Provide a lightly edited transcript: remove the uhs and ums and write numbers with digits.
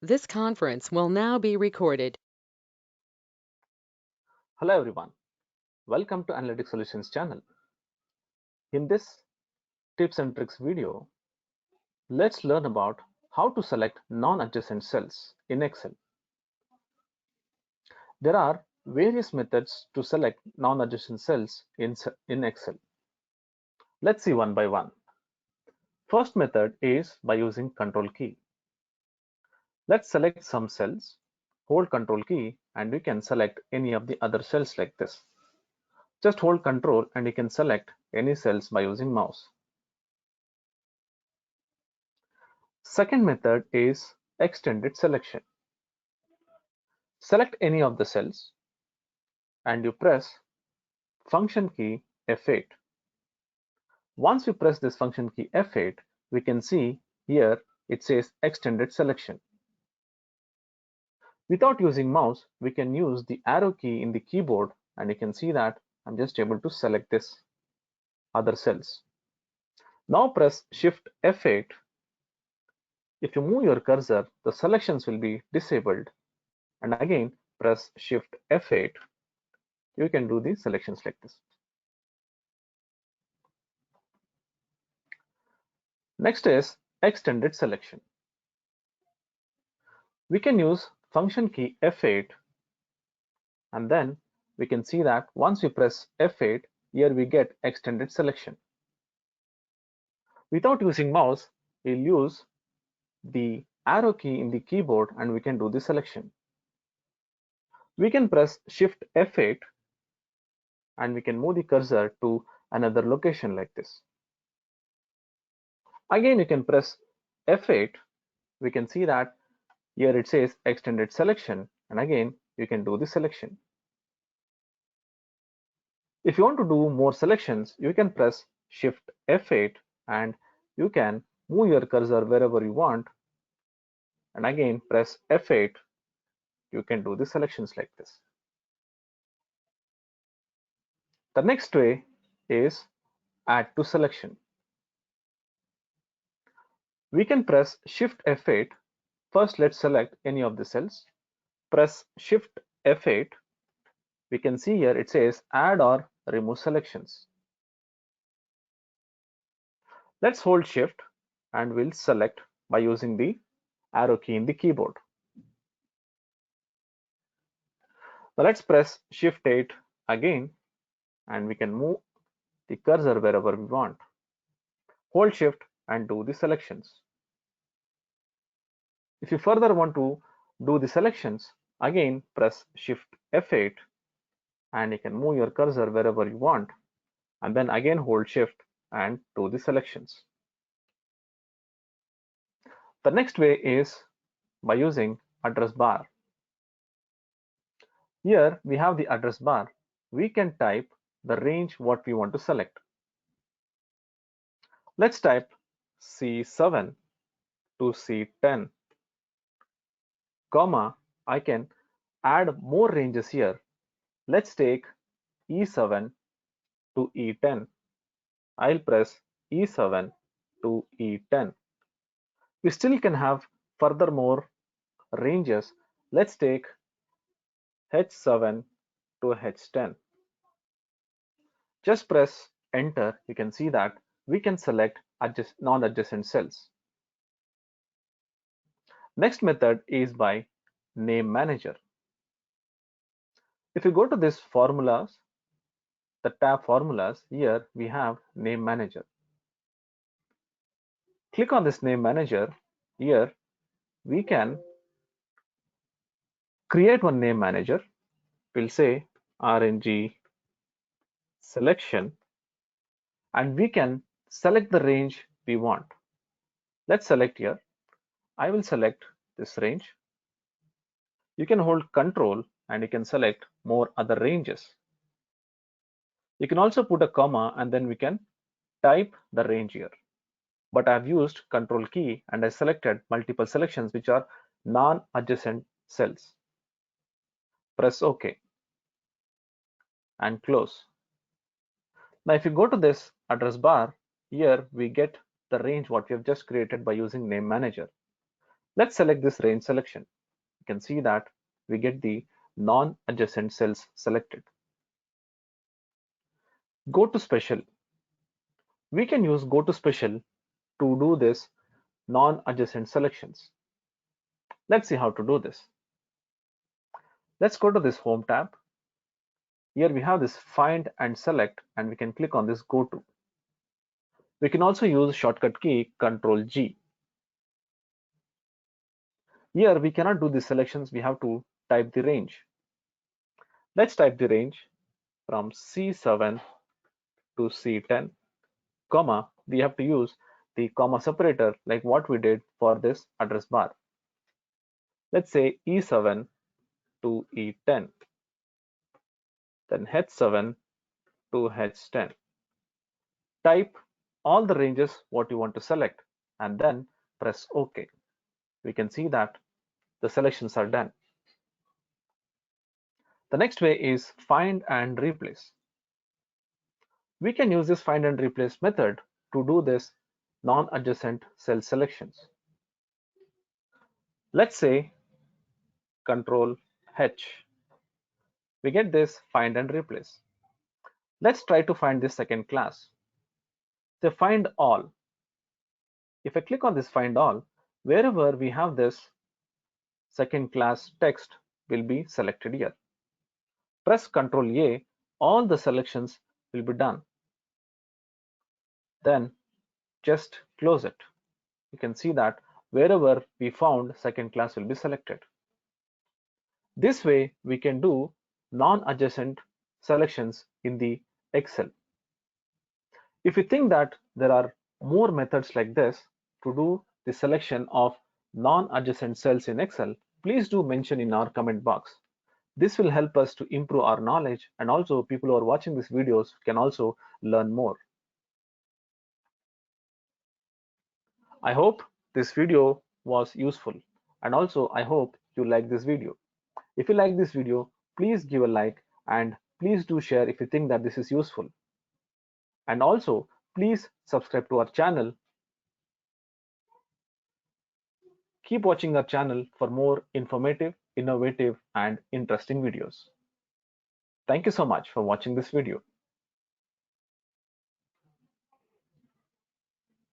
This conference will now be recorded. Hello everyone, welcome to Analytic Solutions channel. In this tips and tricks video, let's learn about how to select non-adjacent cells in Excel. There are various methods to select non-adjacent cells in Excel. Let's see one by one. First method is by using Control key. Let's select some cells, hold Control key, and we can select any of the other cells like this. Just hold Control and you can select any cells by using mouse. Second method is extended selection. Select any of the cells and you press function key F8. Once you press this function key F8, we can see here it says extended selection. Without using mouse, we can use the arrow key in the keyboard and you can see that I'm just able to select this other cells. Now press Shift F8. If you move your cursor, the selections will be disabled, and again press Shift F8. You can do the selections like this. Next is extended selection. We can use function key F8 and then we can see that once we press F8, here we get extended selection. Without using mouse, we'll use the arrow key in the keyboard and we can do the selection. We can press Shift F8 and we can move the cursor to another location like this. Again, you can press F8. We can see that here it says extended selection, and again you can do the selection. If you want to do more selections, you can press Shift F8 and you can move your cursor wherever you want, and again press F8. You can do the selections like this. The next way is add to selection. We can press Shift F8. First, let's select any of the cells. Press Shift F8. We can see here it says add or remove selections. Let's hold Shift and we'll select by using the arrow key in the keyboard. Now let's press Shift 8 again and we can move the cursor wherever we want. Hold Shift and do the selections. If you further want to do the selections, again press Shift F8 and you can move your cursor wherever you want, and then again hold Shift and do the selections. The next way is by using address bar. Here we have the address bar. We can type the range what we want to select. Let's type C7 to C10, comma, I can add more ranges here. Let's take E7 to E10. I'll press E7 to E10. We still can have further more ranges. Let's take H7 to H10. Just press enter. You can see that we can select non-adjacent cells. Next method is by name manager. If you go to this formulas, the tab formulas, here we have name manager. Click on this name manager. Here we can create one name manager. We'll say RNG selection and we can select the range we want. Let's select here. I will select this range. You can hold Control and you can select more other ranges. You can also put a comma and then we can type the range here. But I've used Control key and I selected multiple selections which are non-adjacent cells. Press OK and close. Now if you go to this address bar, here we get the range what we have just created by using name manager. Let's select this range selection. You can see that we get the non-adjacent cells selected. Go to special. We can use go to special to do this non-adjacent selections. Let's see how to do this. Let's go to this home tab. Here we have this find and select, and we can click on this go to. We can also use shortcut key Control G. Here we cannot do the selections, we have to type the range. Let's type the range from C7 to C10, comma, we have to use the comma separator like what we did for this address bar. Let's say E7 to E10, then H7 to H10. Type all the ranges what you want to select and then press OK. We can see that the selections are done. The next way is find and replace. We can use this find and replace method to do this non-adjacent cell selections. Let's say Control H. We get this find and replace. Let's try to find this second class. So find all. If I click on this find all, wherever we have this second class text will be selected here. Press Control A, all the selections will be done. Then just close it. You can see that wherever we found second class will be selected. This way we can do non-adjacent selections in the Excel. If you think that there are more methods like this to do the selection of non-adjacent cells in Excel, please do mention in our comment box. This will help us to improve our knowledge, and also people who are watching these videos can also learn more. I hope this video was useful, and also I hope you like this video. If you like this video, please give a like and please do share if you think that this is useful. And also please subscribe to our channel. Keep watching our channel for more informative, innovative and interesting videos. Thank you so much for watching this video.